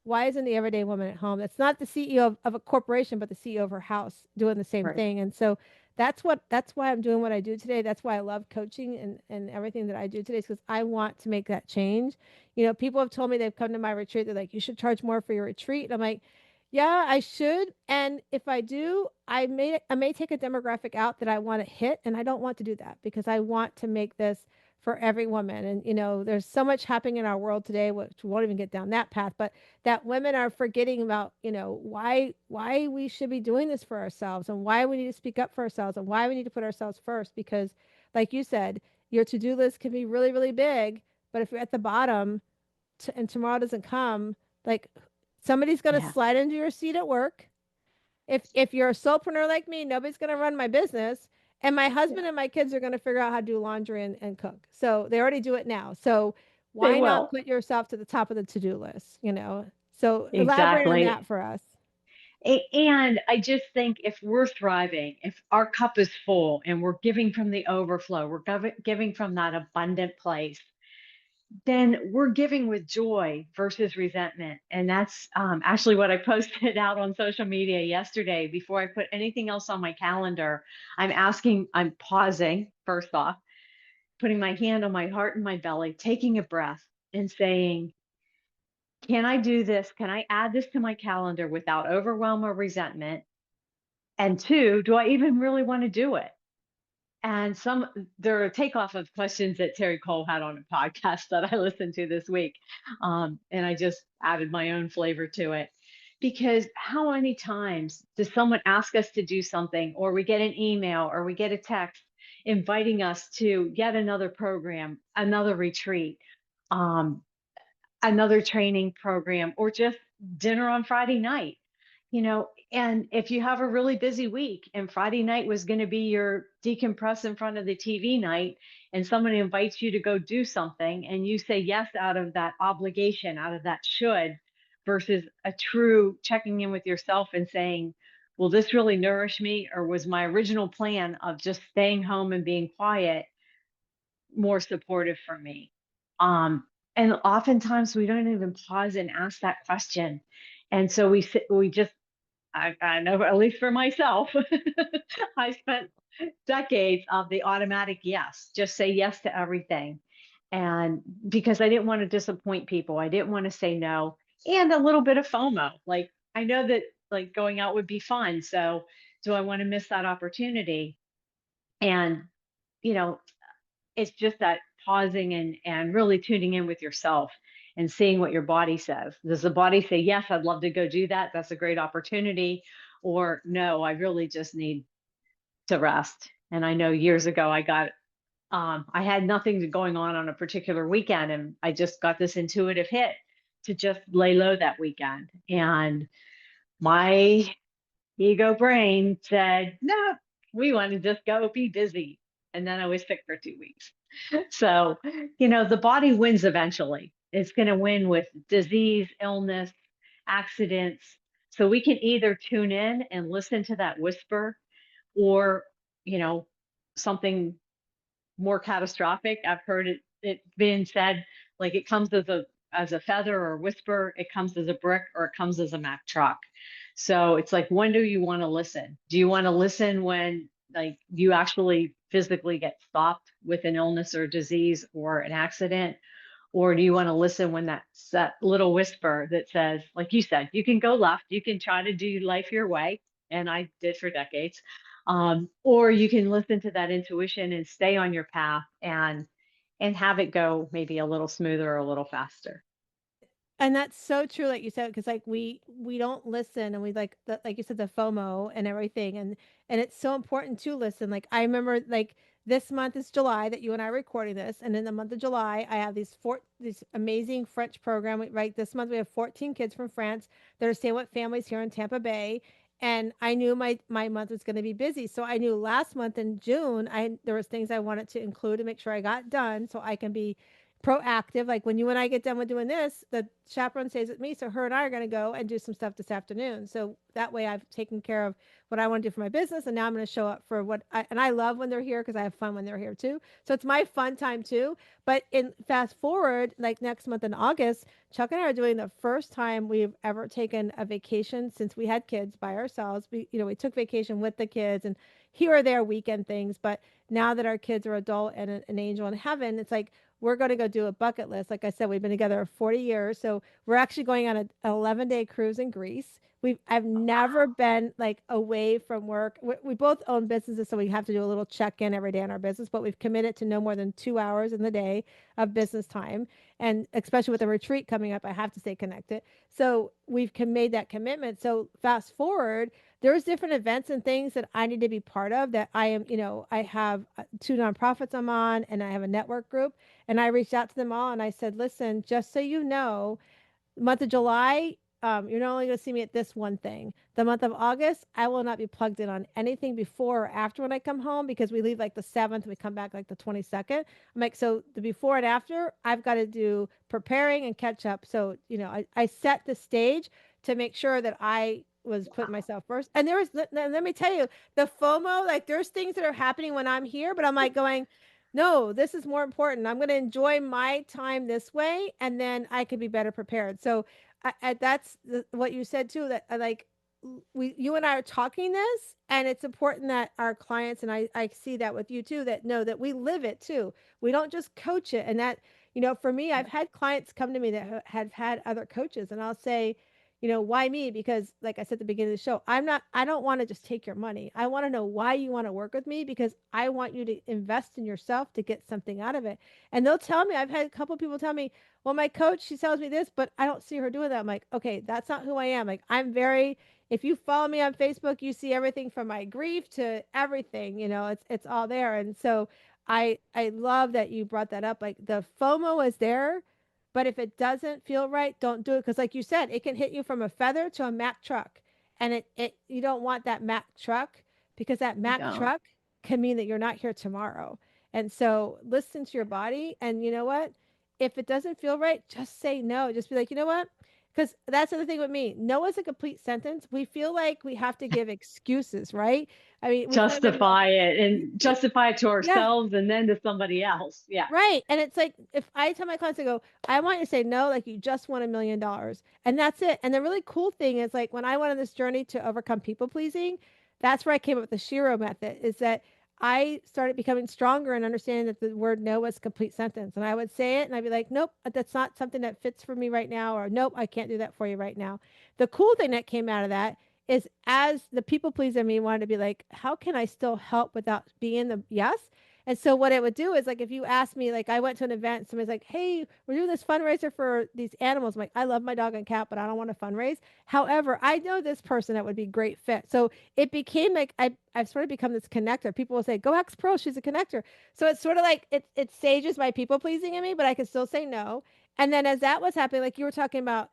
why isn't the everyday woman at home? It's not the CEO of a corporation, but the CEO of her house doing the same Right. thing. And so that's why I'm doing what I do today. That's why I love coaching and everything that I do today, is because I want to make that change. You know, people have told me they've come to my retreat. They're like, you should charge more for your retreat. And I'm like, yeah, I should. And if I do, I may take a demographic out that I want to hit, and I don't want to do that because I want to make this for every woman. And you know, there's so much happening in our world today, which we won't even get down that path, but that women are forgetting about, you know, why we should be doing this for ourselves, and why we need to speak up for ourselves, and why we need to put ourselves first. Because like you said, your to-do list can be really, really big, but if you're at the bottom and tomorrow doesn't come, like somebody's going to Yeah. slide into your seat at work. If you're a solopreneur like me, nobody's going to run my business, and my husband Yeah. and my kids are going to figure out how to do laundry and cook. So they already do it now. So They why not will. put yourself to the top of the to-do list, you know? So elaborate on Exactly. that for us. And I just think if we're thriving, if our cup is full and we're giving from the overflow, we're giving from that abundant place, then we're giving with joy versus resentment. And that's actually what I posted out on social media yesterday. Before I put anything else on my calendar, I'm pausing first off, putting my hand on my heart and my belly, taking a breath and saying, can I do this? Can I add this to my calendar without overwhelm or resentment? And two, do I even really want to do it? And there are a takeoff of questions that Terry Cole had on a podcast that I listened to this week. And I just added my own flavor to it. Because how many times does someone ask us to do something, or we get an email, or we get a text inviting us to yet another program, another retreat, um, another training program, or just dinner on Friday night? And if you have a really busy week and Friday night was going to be your decompress in front of the TV night, and someone invites you to go do something and you say yes out of that obligation, out of that should, versus a true checking in with yourself and saying, will this really nourish me? Or was my original plan of just staying home and being quiet more supportive for me? Um, and oftentimes we don't even pause and ask that question. And so we just I know, at least for myself, I spent decades of the automatic yes, just say yes to everything. And because I didn't want to disappoint people, I didn't want to say no, and a little bit of FOMO. Like, I know that like going out would be fun. So do I want to miss that opportunity? And, you know, it's just that pausing and really tuning in with yourself and seeing what your body says. Does the body say, yes, I'd love to go do that? That's a great opportunity. Or no, I really just need to rest. And I know years ago I had nothing going on a particular weekend. And I just got this intuitive hit to just lay low that weekend. And my ego brain said, no, we want to just go be busy. And then I was sick for 2 weeks. So, the body wins eventually. It's going to win with disease, illness, accidents. So we can either tune in and listen to that whisper, or, you know, something more catastrophic. I've heard it being said, like, it comes as a feather or a whisper, it comes as a brick, or it comes as a Mack truck. So it's like, when do you want to listen? Do you want to listen when like you actually physically get stopped with an illness or disease or an accident? Or do you want to listen when that little whisper that says, like you said, you can go left, you can try to do life your way, and I did for decades, or you can listen to that intuition and stay on your path and have it go maybe a little smoother or a little faster. And that's so true, like you said, because like we don't listen, and we like you said, the FOMO and everything, and it's so important to listen. Like I remember, like this month is July that you and I are recording this, and in the month of July, I have these amazing French program. Right, this month we have 14 kids from France that are staying with families here in Tampa Bay, and I knew my month was going to be busy, so I knew last month in June, I there was things I wanted to include to make sure I got done, so I can be proactive. Like when you and I get done with doing this, the chaperone stays with me. So her and I are going to go and do some stuff this afternoon. So that way I've taken care of what I want to do for my business. And now I'm going to show up for and I love when they're here because I have fun when they're here too. So it's my fun time too. But in fast forward, like next month in August, Chuck and I are doing the first time we've ever taken a vacation since we had kids by ourselves. We took vacation with the kids and here or there weekend things. But now that our kids are adult and an angel in heaven, it's like, we're going to go do a bucket list. Like I said, we've been together 40 years. So we're actually going on an 11-day cruise in Greece. I've never been like away from work. We both own businesses, so we have to do a little check-in every day on our business, but we've committed to no more than 2 hours in the day of business time. And especially with the retreat coming up, I have to stay connected. So we've made that commitment. So fast forward, there's different events and things that I need to be part of that I am, I have two nonprofits I'm on and I have a network group. And I reached out to them all and I said, listen, just so you know, month of July, you're not only going to see me at this one thing. The month of August, I will not be plugged in on anything before or after when I come home because we leave like the 7th, we come back like the 22nd. I'm like, so the before and after, I've got to do preparing and catch up. So, I set the stage to make sure that I was putting myself first. And let me tell you, the FOMO, like there's things that are happening when I'm here, but I'm like going, no, this is more important. I'm going to enjoy my time this way, and then I could be better prepared. So that's what you said too. That like you and I are talking this, and it's important that our clients and I see that with you too. That know that we live it too. We don't just coach it, and that for me, I've had clients come to me that have had other coaches, and I'll say, why me? Because like I said at the beginning of the show, I don't want to just take your money. I want to know why you want to work with me because I want you to invest in yourself to get something out of it. And they'll tell me, I've had a couple of people tell me, well, my coach, she tells me this, but I don't see her doing that. I'm like, okay, that's not who I am. Like if you follow me on Facebook, you see everything from my grief to everything, it's all there. And so I love that you brought that up. Like the FOMO is there, but if it doesn't feel right, don't do it. Because like you said, it can hit you from a feather to a Mack truck. And it you don't want that Mack truck because that You Mack don't. truck can mean that you're not here tomorrow. And so listen to your body. And you know what? If it doesn't feel right, just say no. Just be like, you know what? Because that's the other thing with me. No is a complete sentence. We feel like we have to give excuses, right? I mean, we feel like we have Justify it to, and justify it to yeah. ourselves and then to somebody else. Yeah. Right. And it's like if I tell my clients, I go, I want you to say no, like you just won $1 million. And that's it. And the really cool thing is like when I went on this journey to overcome people pleasing, that's where I came up with the Shiro method, is that I started becoming stronger and understanding that the word no was a complete sentence. And I would say it and I'd be like, nope, that's not something that fits for me right now, or nope, I can't do that for you right now. The cool thing that came out of that is as the people pleaser in me wanted to be like, how can I still help without being the yes? And so what it would do is like if you ask me, like I went to an event, somebody's like, hey, we're doing this fundraiser for these animals. I'm like, I love my dog and cat, but I don't want to fundraise. However, I know this person that would be great fit. So it became like I've sort of become this connector. People will say, go ask Pearl, she's a connector. So it's sort of like it sages my people pleasing in me, but I can still say no. And then as that was happening, like you were talking about,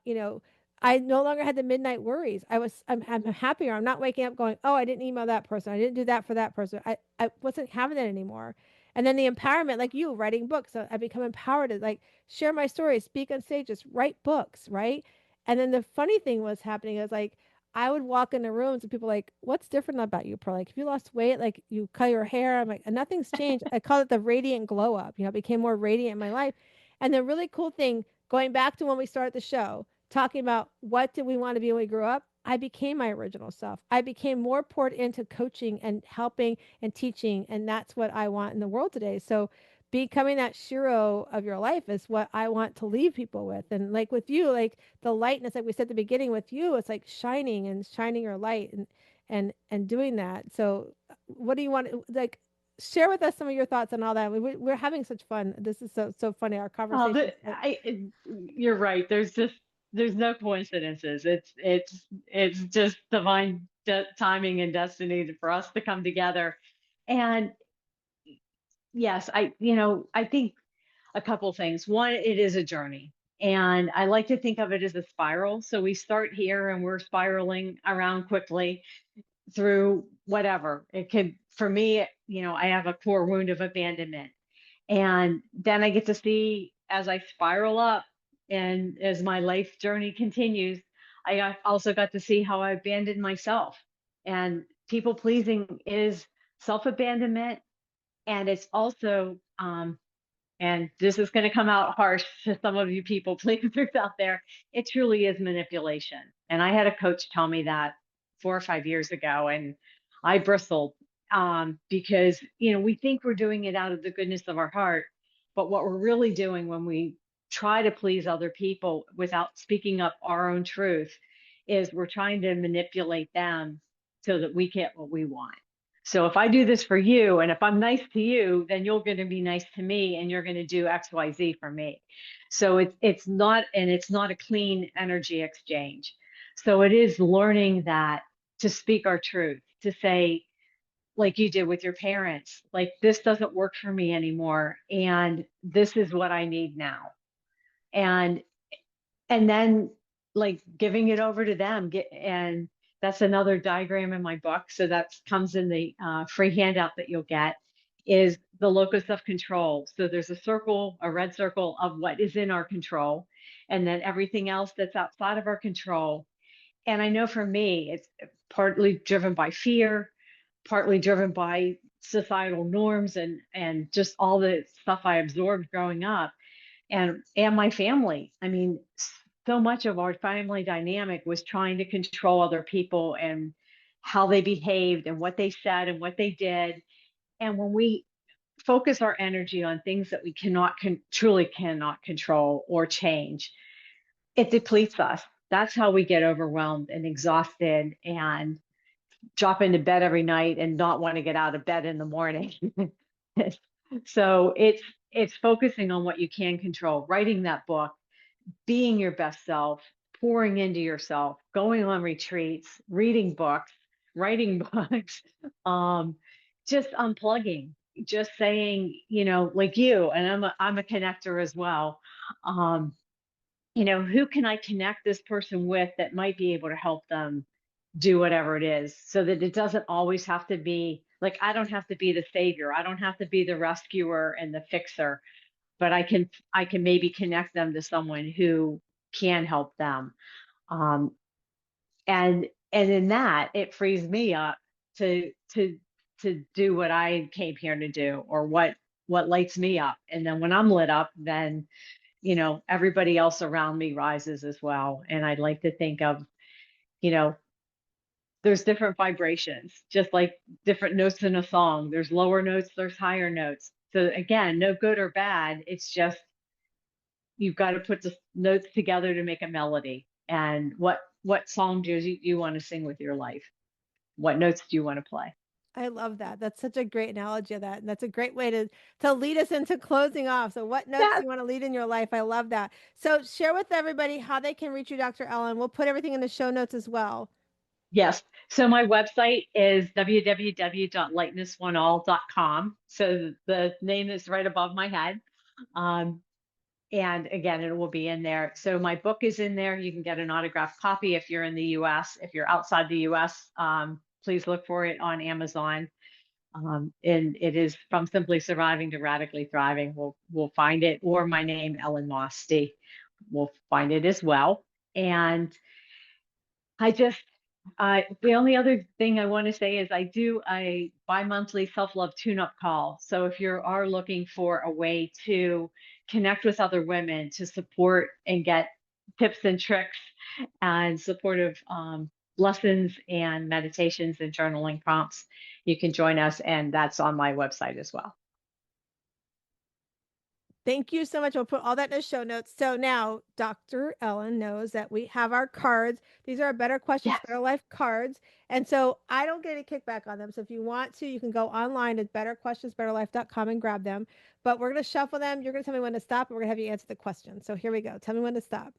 I no longer had the midnight worries. I'm happier. I'm not waking up going, oh, I didn't email that person. I didn't do that for that person. I wasn't having that anymore. And then the empowerment, like you writing books, I become empowered to like share my stories, speak on stages, write books, right? And then the funny thing was happening is like I would walk into rooms and people like, what's different about you, Pearl? Like, if you lost weight, like you cut your hair, I'm like, nothing's changed. I call it the radiant glow up. It became more radiant in my life. And the really cool thing, going back to when we started the show, talking about what did we want to be when we grew up, I became my original self. I became more poured into coaching and helping and teaching. And that's what I want in the world today. So becoming that Shiro of your life is what I want to leave people with. And like with you, like the lightness, like we said at the beginning with you, it's like shining and shining your light and doing that. So what do you want, like, share with us some of your thoughts on all that. We're having such fun. This is so funny. Our Oh, conversations. you're right. There's no coincidences. It's just divine timing and destiny for us to come together. And yes, I think a couple things. One, it is a journey. And I like to think of it as a spiral. So we start here and we're spiraling around quickly through whatever. It could, for me, I have a core wound of abandonment. And then I get to see as I spiral up and as my life journey continues, also got to see how I abandoned myself. And people pleasing is self abandonment. And it's also, and this is going to come out harsh to some of you people pleasers out there, it truly is manipulation. And I had a coach tell me that 4 or 5 years ago, and I bristled, because, we think we're doing it out of the goodness of our heart, but what we're really doing when we try to please other people without speaking up our own truth is we're trying to manipulate them so that we get what we want. So if I do this for you, and if I'm nice to you, then you're going to be nice to me, and you're going to do X, Y, Z for me. So it's not, and it's not a clean energy exchange. So it is learning that, to speak our truth, to say, like you did with your parents, like, this doesn't work for me anymore, and this is what I need now. And then, like, giving it over to them. And that's another diagram in my book. So that comes in the free handout that you'll get, is the locus of control. So there's a circle, a red circle of what is in our control, and then everything else that's outside of our control. And I know for me, it's partly driven by fear, partly driven by societal norms, and just all the stuff I absorbed growing up, and my family. I mean, so much of our family dynamic was trying to control other people and how they behaved and what they said and what they did. And when we focus our energy on things that we truly cannot control or change, it depletes us. That's how we get overwhelmed and exhausted and drop into bed every night and not want to get out of bed in the morning. So it's focusing on what you can control, writing that book, being your best self, pouring into yourself, going on retreats, reading books, writing books, just unplugging, just saying, like you, and I'm a connector as well. Who can I connect this person with that might be able to help them do whatever it is, so that it doesn't always have to be like, I don't have to be the savior. I don't have to be the rescuer and the fixer, but I can maybe connect them to someone who can help them. Um, and in that, it frees me up to do what I came here to do, or what lights me up. And then when I'm lit up, then everybody else around me rises as well. And I'd like to think of, you know, there's different vibrations, just like different notes in a song. There's lower notes, there's higher notes. So again, no good or bad. It's just, you've got to put the notes together to make a melody. And what song do you want to sing with your life? What notes do you want to play? I love that. That's such a great analogy of that, and that's a great way to lead us into closing off. So, what notes do Yes. you want to lead in your life? I love that. So, share with everybody how they can reach you, Dr. Ellen. We'll put everything in the show notes as well. Yes. So my website is www.lightnessoneall.com. So the name is right above my head. Um, and again, it will be in there. So my book is in there. You can get an autographed copy if you're in the US. If you're outside the US, please look for it on Amazon. And it is From Simply Surviving to Radically Thriving. We'll find it, or my name, Ellen Mosti. We'll find it as well. And I just, the only other thing I want to say is I do a bi-monthly self-love tune-up call. So if you are looking for a way to connect with other women, to support and get tips and tricks and supportive lessons and meditations and journaling prompts, you can join us. And that's on my website as well. Thank you so much. We'll put all that in the show notes. So now Dr. Ellen knows that we have our cards. These are our Better Questions, Yes. Better Life cards. And so I don't get any kickback on them. So if you want to, you can go online at betterquestionsbetterlife.com and grab them. But we're going to shuffle them. You're going to tell me when to stop, and we're going to have you answer the question. So here we go. Tell me when to stop.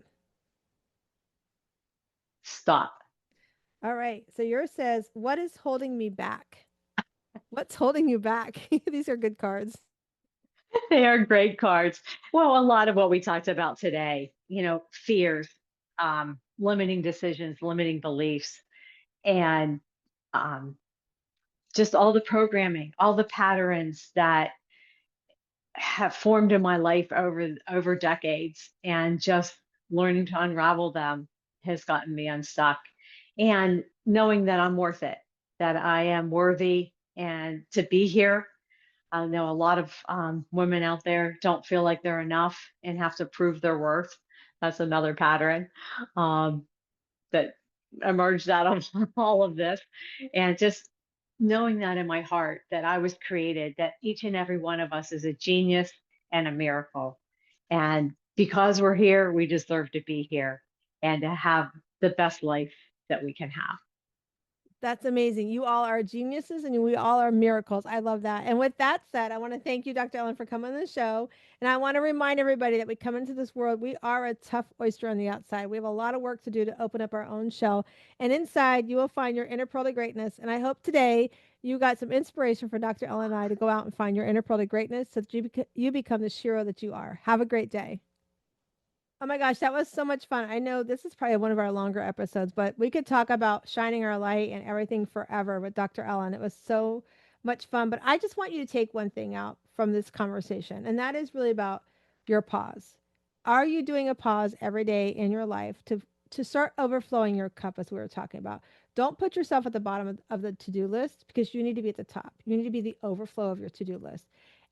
Stop. All right. So yours says, what is holding me back? What's holding you back? These are good cards. They are great cards. Well, a lot of what we talked about today, fears, limiting decisions, limiting beliefs, and just all the programming, all the patterns that have formed in my life over decades, and just learning to unravel them has gotten me unstuck. And knowing that I'm worth it, that I am worthy and to be here. I know a lot of women out there don't feel like they're enough and have to prove their worth. That's another pattern that emerged out of all of this. And just knowing that in my heart, that I was created, that each and every one of us is a genius and a miracle. And because we're here, we deserve to be here and to have the best life that we can have. That's amazing. You all are geniuses and we all are miracles. I love that. And with that said, I want to thank you, Dr. Ellen, for coming on the show. And I want to remind everybody that we come into this world, we are a tough oyster on the outside. We have a lot of work to do to open up our own shell. And inside, you will find your inner pearl of greatness. And I hope today you got some inspiration from Dr. Ellen and I to go out and find your inner pearl of greatness so that you become the Shiro that you are. Have a great day. Oh my gosh, that was so much fun. I know this is probably one of our longer episodes, but we could talk about shining our light and everything forever with Dr. Ellen. It was so much fun. But I just want you to take one thing out from this conversation, and that is really about your pause. Are you doing a pause every day in your life to start overflowing your cup, as we were talking about? Don't put yourself at the bottom of the to-do list, because you need to be at the top. You need to be the overflow of your to-do list.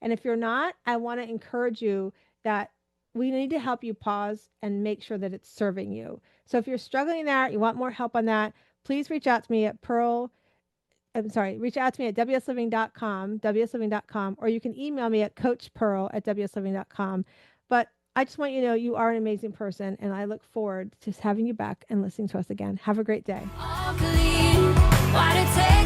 And if you're not, I want to encourage you that we need to help you pause and make sure that it's serving you. So if you're struggling there, you want more help on that, please reach out to me at reach out to me at wsliving.com, or you can email me at coachpearl@wsliving.com. But I just want you to know you are an amazing person, and I look forward to having you back and listening to us again. Have a great day. All clean. Why'd it take